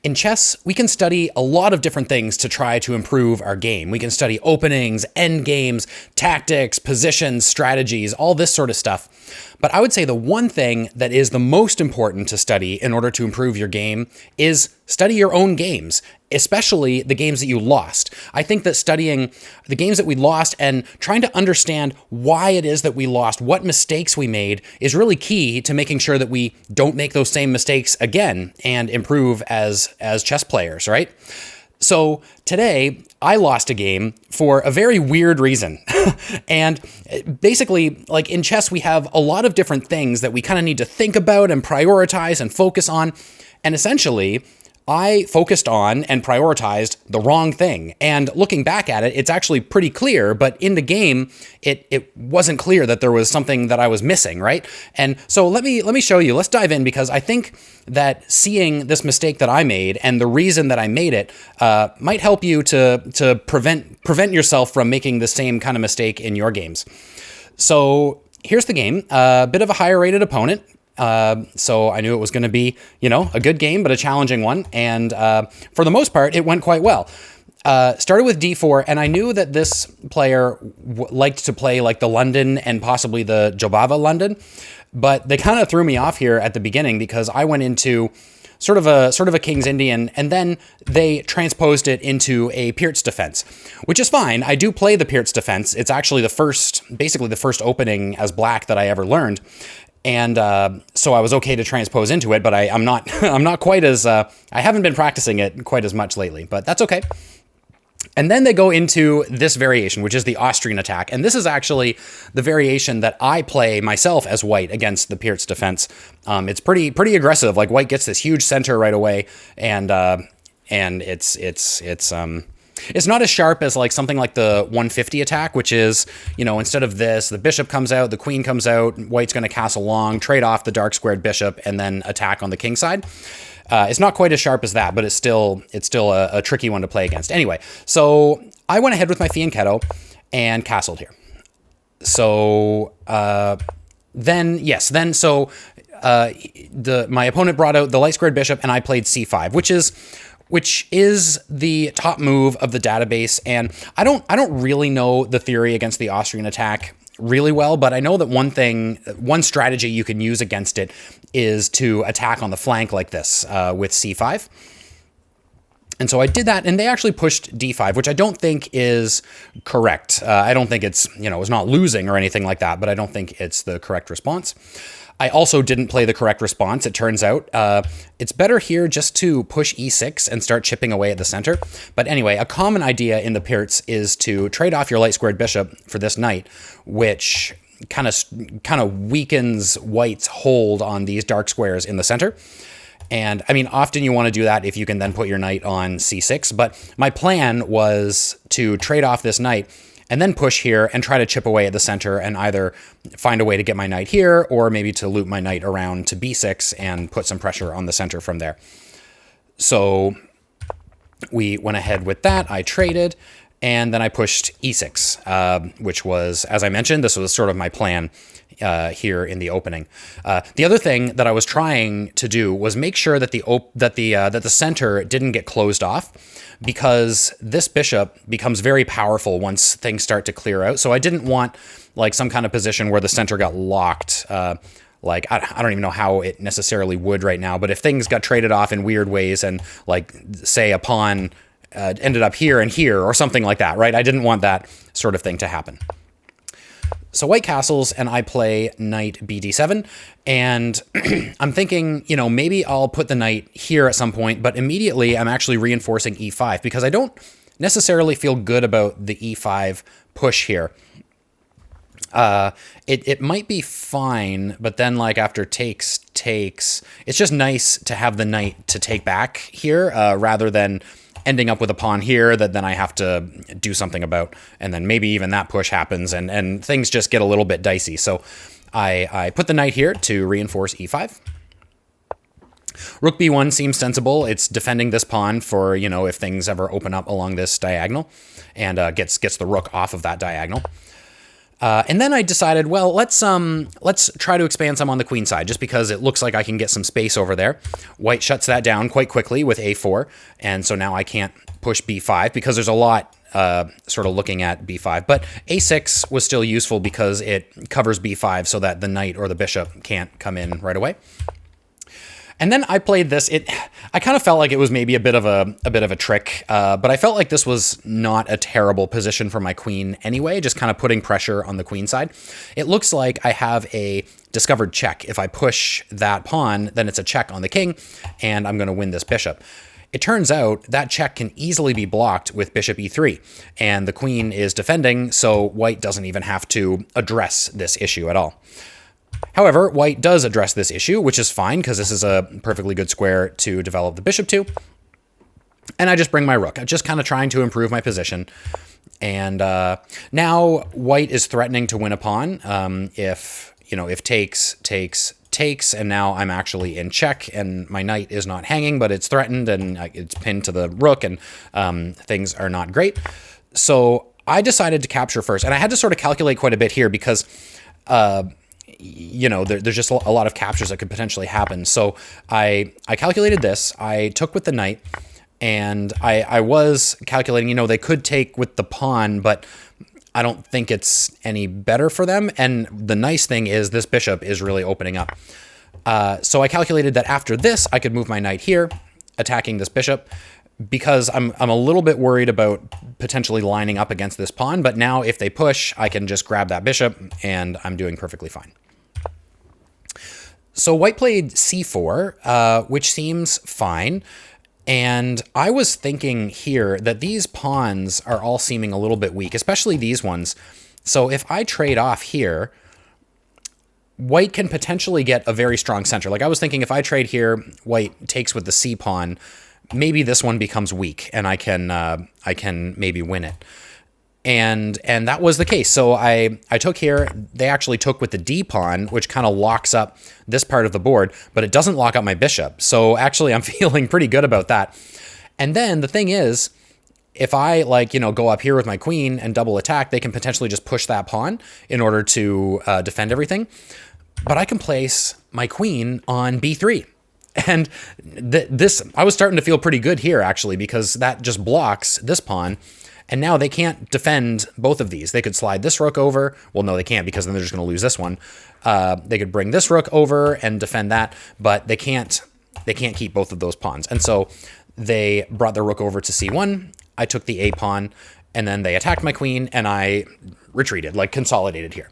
In chess, we can study a lot of different things to try to improve our game. We can study openings, endgames, tactics, positions, strategies, all this sort of stuff. But I would say the one thing that is the most important to study in order to improve your game is study your own games, especially the games that you lost. I think that studying the games that we lost and trying to understand why it is that we lost, what mistakes we made, is really key to making sure that we don't make those same mistakes again and improve as chess players, right? So today, I lost a game for a very weird reason. And basically, like in chess, we have a lot of different things that we kind of need to think about and prioritize and focus on. And essentially, I focused on and prioritized the wrong thing. And looking back at it, it's actually pretty clear, but in the game, it wasn't clear that there was something that I was missing, right? And so let me show you. Let's dive in, because I think that seeing this mistake that I made and the reason that I made it might help you to prevent yourself from making the same kind of mistake in your games. So here's the game. A bit of a higher rated opponent. So I knew it was going to be, a good game, but a challenging one. And for the most part, it went quite well. Started with d4, and I knew that this player liked to play like the London and possibly the Jobava London, but they kind of threw me off here at the beginning because I went into sort of a King's Indian, and then they transposed it into a Pirc Defense, which is fine. I do play the Pirc Defense. It's actually basically the first opening as black that I ever learned. And so I was okay to transpose into it, but I'm not quite as, I haven't been practicing it quite as much lately, but that's okay. And then they go into this variation, which is the Austrian Attack. And this is actually the variation that I play myself as white against the Pirc Defense. It's pretty aggressive. Like white gets this huge center right away, and it's not as sharp as like something like the 150 attack, which is, instead of this, the bishop comes out, the queen comes out, white's going to castle long, trade off the dark squared bishop, and then attack on the king side. It's not quite as sharp as that, but it's still a tricky one to play against. Anyway, so I went ahead with my fianchetto and castled here. So my opponent brought out the light squared bishop, and I played c5, which is the top move of the database. And I don't really know the theory against the Austrian Attack really well, but I know that one strategy you can use against it is to attack on the flank like this with c5. And so I did that, and they actually pushed d5, which I don't think is correct. I don't think it's, it's not losing or anything like that, but I don't think it's the correct response. I also didn't play the correct response, it turns out. It's better here just to push e6 and start chipping away at the center. But anyway, a common idea in the Pirc is to trade off your light squared bishop for this knight, which kind of weakens white's hold on these dark squares in the center. And I mean, often you want to do that if you can then put your knight on c6. But my plan was to trade off this knight and then push here and try to chip away at the center and either find a way to get my knight here or maybe to loop my knight around to b6 and put some pressure on the center from there. So we went ahead with that. I traded, and then I pushed e6, which was, as I mentioned, this was sort of my plan here in the opening. The other thing that I was trying to do was make sure that the center didn't get closed off, because this bishop becomes very powerful once things start to clear out. So I didn't want like some kind of position where the center got locked. Like I don't even know how it necessarily would right now, but if things got traded off in weird ways and like say a pawn ended up here and here or something like that, right? I didn't want that sort of thing to happen. So white castles, and I play knight bd7, and I'm thinking, maybe I'll put the knight here at some point, but immediately I'm actually reinforcing e5 because I don't necessarily feel good about the e5 push here. It might be fine, but then like after takes, it's just nice to have the knight to take back here rather than ending up with a pawn here that then I have to do something about, and then maybe even that push happens and things just get a little bit dicey. So I put the knight here to reinforce e5. Rook b1 seems sensible. It's defending this pawn for, if things ever open up along this diagonal, and gets the rook off of that diagonal. And then I decided, well, let's try to expand some on the queen side, just because it looks like I can get some space over there. White shuts that down quite quickly with a4, and so now I can't push b5 because there's a lot sort of looking at b5. But a6 was still useful because it covers b5 so that the knight or the bishop can't come in right away. And then I played this. I kind of felt like it was maybe a bit of a trick, but I felt like this was not a terrible position for my queen anyway, just kind of putting pressure on the queen side. It looks like I have a discovered check. If I push that pawn, then it's a check on the king, and I'm going to win this bishop. It turns out that check can easily be blocked with bishop e3, and the queen is defending, so white doesn't even have to address this issue at all. However, white does address this issue, which is fine because this is a perfectly good square to develop the bishop to. And I just bring my rook. I'm just kind of trying to improve my position. And now white is threatening to win a pawn if takes, and now I'm actually in check, and my knight is not hanging, but it's threatened, and it's pinned to the rook, and things are not great. So I decided to capture first, and I had to sort of calculate quite a bit here because there's just a lot of captures that could potentially happen. So I calculated this. I took with the knight, and I was calculating, they could take with the pawn, but I don't think it's any better for them. And the nice thing is this bishop is really opening up. So I calculated that after this, I could move my knight here, attacking this bishop, because I'm a little bit worried about potentially lining up against this pawn. But now if they push, I can just grab that bishop, and I'm doing perfectly fine. So white played c4, which seems fine. And I was thinking here that these pawns are all seeming a little bit weak, especially these ones. So if I trade off here, white can potentially get a very strong center. Like I was thinking if I trade here, white takes with the c pawn, maybe this one becomes weak and I can maybe win it. And that was the case. So I took here. They actually took with the d pawn, which kind of locks up this part of the board, but it doesn't lock up my bishop. So actually I'm feeling pretty good about that. And then the thing is, if I go up here with my queen and double attack, they can potentially just push that pawn in order to defend everything. But I can place my queen on b3. And this, I was starting to feel pretty good here actually, because that just blocks this pawn. And now they can't defend both of these. They could slide this rook over. Well, no, they can't, because then they're just going to lose this one. They could bring this rook over and defend that, but they can't keep both of those pawns. And so they brought their rook over to c1. I took the a pawn, and then they attacked my queen, and I retreated, consolidated here.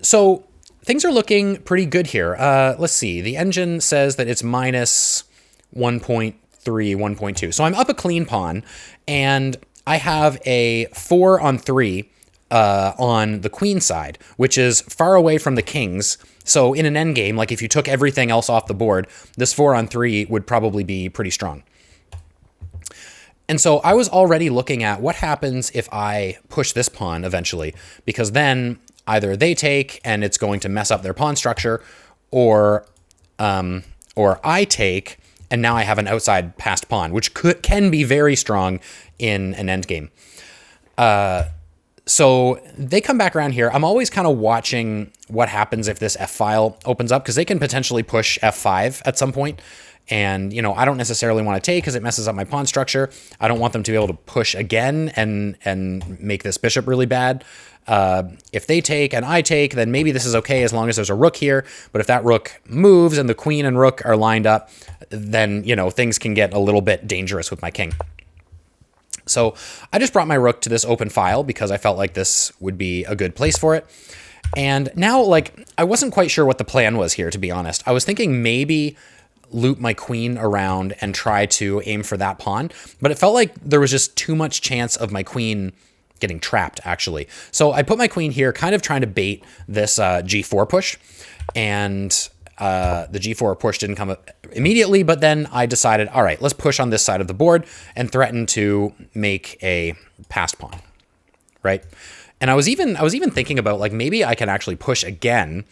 So things are looking pretty good here. Let's see. The engine says that it's minus 1.3, 1.2. So I'm up a clean pawn, and I have a 4 on 3 on the queen side, which is far away from the kings. So in an endgame, if you took everything else off the board, this 4 on 3 would probably be pretty strong. And so I was already looking at what happens if I push this pawn eventually, because then either they take and it's going to mess up their pawn structure, or I take and now I have an outside passed pawn, which can be very strong in an endgame. So they come back around here. I'm always kind of watching what happens if this f file opens up, because they can potentially push f5 at some point. And, I don't necessarily want to take because it messes up my pawn structure. I don't want them to be able to push again and make this bishop really bad. If they take and I take, then maybe this is okay as long as there's a rook here. But if that rook moves and the queen and rook are lined up, then, things can get a little bit dangerous with my king. So I just brought my rook to this open file because I felt like this would be a good place for it. And now, I wasn't quite sure what the plan was here, to be honest. I was thinking maybe loop my queen around and try to aim for that pawn, but it felt like there was just too much chance of my queen getting trapped, actually. So I put my queen here, kind of trying to bait this g4 push, and the g4 push didn't come immediately, but then I decided, all right, let's push on this side of the board and threaten to make a passed pawn, right? And I was even thinking about maybe I can actually push again,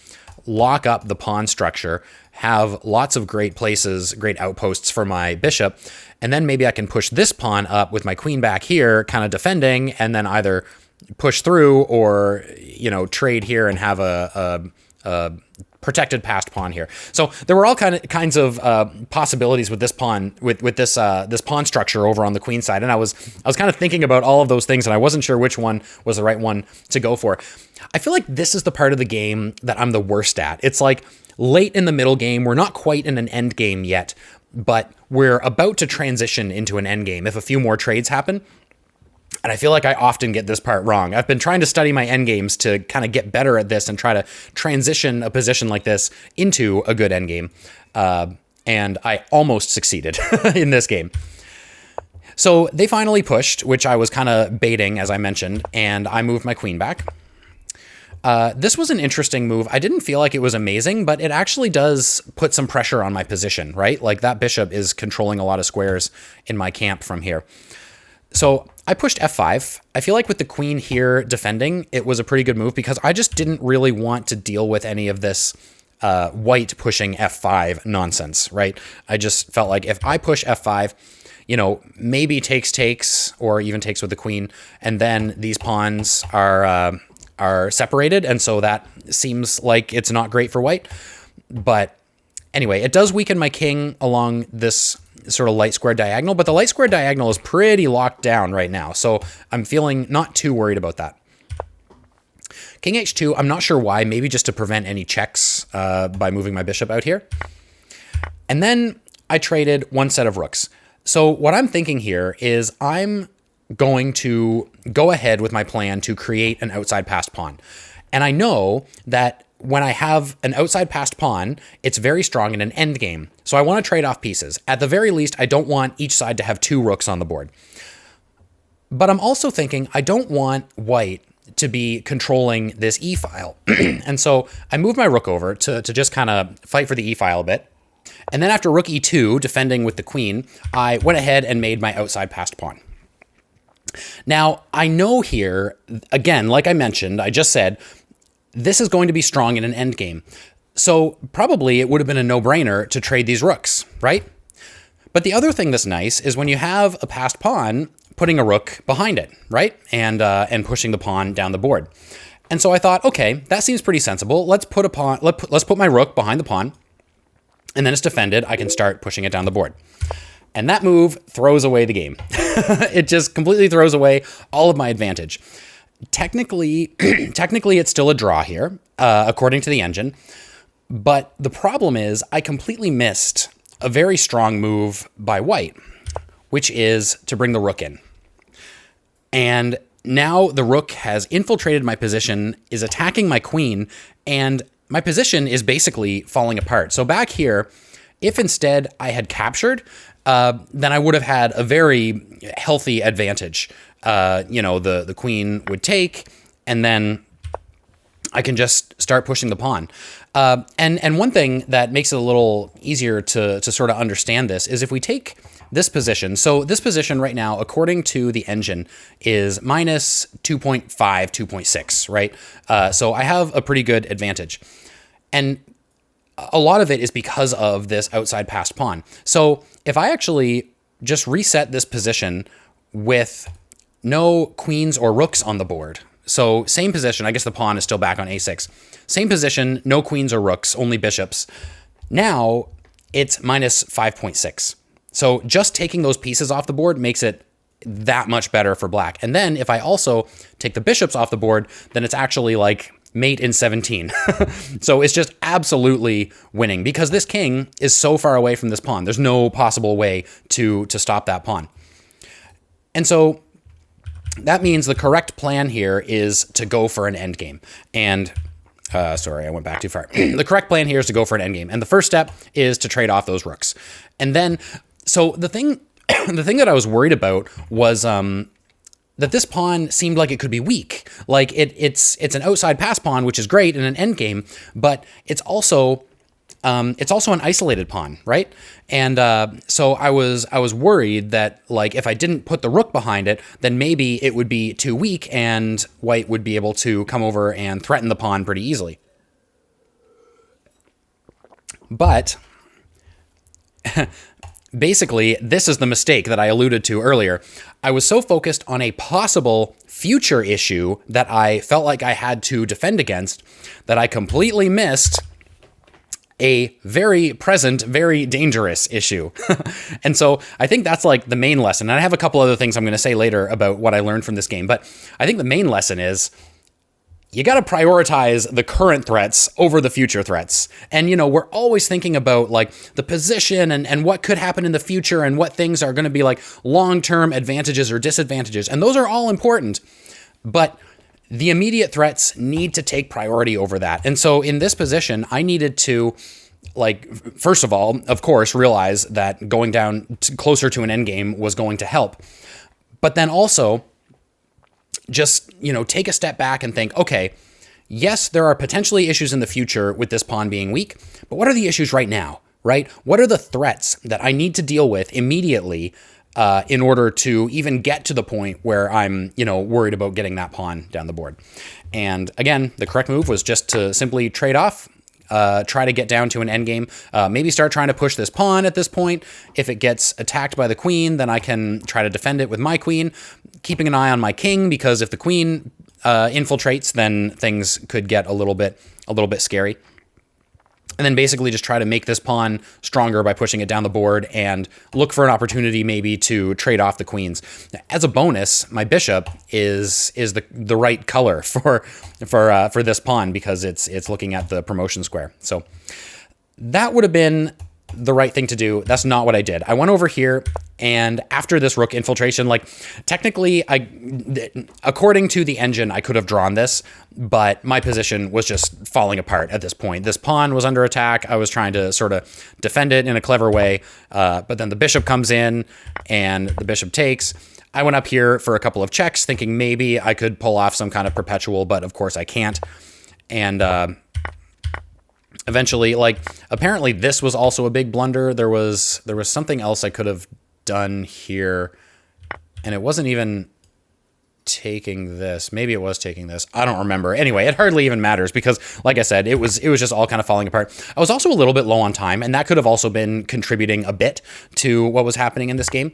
lock up the pawn structure, have lots of great places, great outposts for my bishop, and then maybe I can push this pawn up with my queen back here, kind of defending, and then either push through or, you know, trade here and have a protected passed pawn here. So there were all kinds of possibilities with this pawn, with this this pawn structure over on the queen side, and I was kind of thinking about all of those things, and I wasn't sure which one was the right one to go for. I feel like this is the part of the game that I'm the worst at. It's like late in the middle game, we're not quite in an end game yet, but we're about to transition into an end game if a few more trades happen. And I feel like I often get this part wrong. I've been trying to study my endgames to kind of get better at this and try to transition a position like this into a good endgame. And I almost succeeded in this game. So they finally pushed, which I was kind of baiting, as I mentioned, and I moved my queen back. This was an interesting move. I didn't feel like it was amazing, but it actually does put some pressure on my position, right? Like that bishop is controlling a lot of squares in my camp from here. So I pushed f5. I feel like with the queen here defending, it was a pretty good move because I just didn't really want to deal with any of this white pushing f5 nonsense, right? I just felt like if I push f5, you know, maybe takes or even takes with the queen, and then these pawns are separated, and so that seems like it's not great for white. But anyway, it does weaken my king along this sort of light square diagonal, but the light square diagonal is pretty locked down right now, so I'm feeling not too worried about that. King h2, I'm not sure why, maybe just to prevent any checks by moving my bishop out here. And then I traded one set of rooks. So what I'm thinking here is I'm going to go ahead with my plan to create an outside passed pawn. And I know that when I have an outside passed pawn, it's very strong in an endgame. So I want to trade off pieces. At the very least, I don't want each side to have two rooks on the board. But I'm also thinking I don't want white to be controlling this e-file. And so I moved my rook over to just kind of fight for the e-file a bit. And then after rook e2, defending with the queen, I went ahead and made my outside passed pawn. Now, I know here, again, like I mentioned, I just said, this is going to be strong in an endgame. So probably it would have been a no-brainer to trade these rooks, right? But the other thing that's nice is when you have a passed pawn, putting a rook behind it, right? And pushing the pawn down the board. And so I thought, okay, that seems pretty sensible. Let's put my rook behind the pawn, and then it's defended. I can start pushing it down the board. And that move throws away the game. It just completely throws away all of my advantage. Technically, it's still a draw here, according to the engine. But the problem is I completely missed a very strong move by white, which is to bring the rook in. And now the rook has infiltrated my position, is attacking my queen, and my position is basically falling apart. So back here, if instead I had captured, then I would have had a very healthy advantage. You know, the queen would take, and then I can just start pushing the pawn. And one thing that makes it a little easier to sort of understand this is if we take this position. So this position right now, according to the engine, is minus 2.5, 2.6, right? So I have a pretty good advantage. And a lot of it is because of this outside passed pawn. So if I actually just reset this position with no queens or rooks on the board, so same position, I guess the pawn is still back on a6. Same position, no queens or rooks, only bishops. Now it's minus 5.6. So just taking those pieces off the board makes it that much better for black. And then if I also take the bishops off the board, then it's actually like mate in 17. So it's just absolutely winning because this king is so far away from this pawn. There's no possible way to stop that pawn. And so that means the correct plan here is to go for an endgame. And sorry, I went back too far. The correct plan here is to go for an endgame. And the first step is to trade off those rooks. And then, so the thing that I was worried about was that this pawn seemed like it could be weak. Like it's an outside pass pawn, which is great in an endgame, but it's also an isolated pawn, right? And so I was worried that like if I didn't put the rook behind it, then maybe it would be too weak and white would be able to come over and threaten the pawn pretty easily. But basically, this is the mistake that I alluded to earlier. I was so focused on a possible future issue that I felt like I had to defend against that I completely missed a very present, very dangerous issue. And so I think that's like the main lesson. And I have a couple other things I'm going to say later about what I learned from this game. But I think the main lesson is you got to prioritize the current threats over the future threats. And, we're always thinking about like the position and what could happen in the future and what things are going to be like long-term advantages or disadvantages. And those are all important. But the immediate threats need to take priority over that. And so in this position, I needed to, first of all, of course, realize that going down closer to an endgame was going to help. But then also just, take a step back and think, okay, yes, there are potentially issues in the future with this pawn being weak, but what are the issues right now, right? What are the threats that I need to deal with immediately in order to even get to the point where I'm, worried about getting that pawn down the board? And again, the correct move was just to simply trade off, try to get down to an endgame, maybe start trying to push this pawn at this point. If it gets attacked by the queen, then I can try to defend it with my queen, keeping an eye on my king, because if the queen infiltrates, then things could get a little bit scary. And then basically just try to make this pawn stronger by pushing it down the board and look for an opportunity maybe to trade off the queens. As a bonus, my bishop is the right color for this pawn because it's looking at the promotion square. So that would have been the right thing to do. That's not what I did. I went over here, and after this rook infiltration, technically, according to the engine, I could have drawn this, but my position was just falling apart at this point. This pawn was under attack. I was trying to sort of defend it in a clever way, but then the bishop comes in, and the bishop takes. I went up here for a couple of checks, thinking maybe I could pull off some kind of perpetual, but of course I can't. And eventually, apparently this was also a big blunder. There was something else I could have done here, and it wasn't even taking this. Maybe it was taking this. I don't remember. Anyway, it hardly even matters because, like I said, it was just all kind of falling apart. I was also a little bit low on time, and that could have also been contributing a bit to what was happening in this game.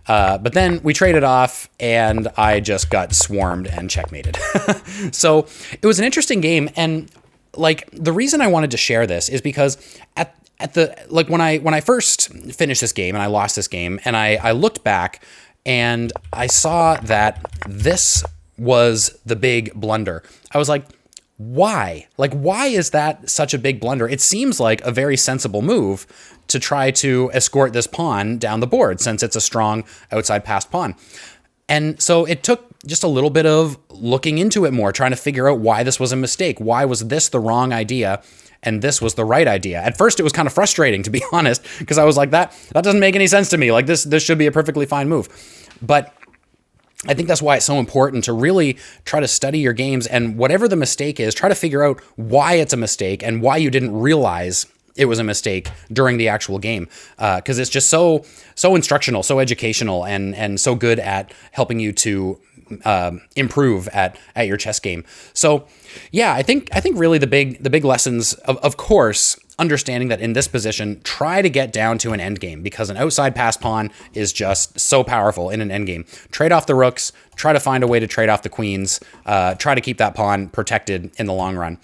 But then we traded off, and I just got swarmed and checkmated. So it was an interesting game, and the reason I wanted to share this is because when I first finished this game and I lost this game, and I looked back and I saw that this was the big blunder. I was like, why? Why is that such a big blunder? It seems like a very sensible move to try to escort this pawn down the board since it's a strong outside passed pawn. And so it took just a little bit of looking into it more, trying to figure out why this was a mistake. Why was this the wrong idea and this was the right idea? At first, it was kind of frustrating, to be honest, because I was like, that doesn't make any sense to me. This should be a perfectly fine move. But I think that's why it's so important to really try to study your games, and whatever the mistake is, try to figure out why it's a mistake and why you didn't realize it was a mistake during the actual game, because it's just so instructional, so educational, and so good at helping you to improve at your chess game. So yeah, I think really the big lessons of course, understanding that in this position, try to get down to an endgame, because an outside pass pawn is just so powerful in an endgame. Trade off the rooks, try to find a way to trade off the queens, try to keep that pawn protected in the long run.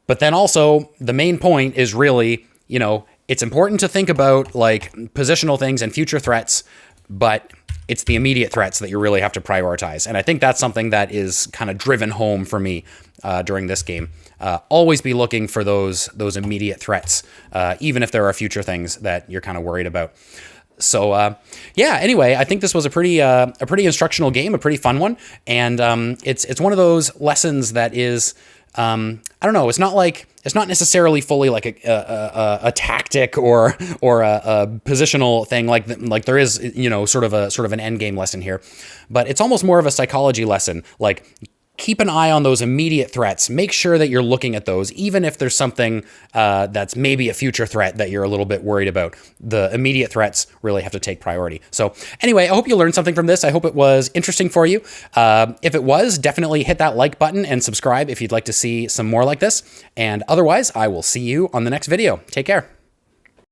But then also the main point is really, it's important to think about positional things and future threats, but it's the immediate threats that you really have to prioritize. And I think that's something that is kind of driven home for me during this game. Always be looking for those immediate threats, even if there are future things that you're kind of worried about. So yeah, anyway, I think this was a pretty instructional game, a pretty fun one. And it's one of those lessons that is, I don't know, it's not necessarily fully like a tactic or a positional thing like there is, sort of an end game lesson here, but it's almost more of a psychology lesson. Keep an eye on those immediate threats. Make sure that you're looking at those, even if there's something that's maybe a future threat that you're a little bit worried about. The immediate threats really have to take priority. So anyway, I hope you learned something from this. I hope it was interesting for you. If it was, definitely hit that like button and subscribe if you'd like to see some more like this. And otherwise, I will see you on the next video. Take care.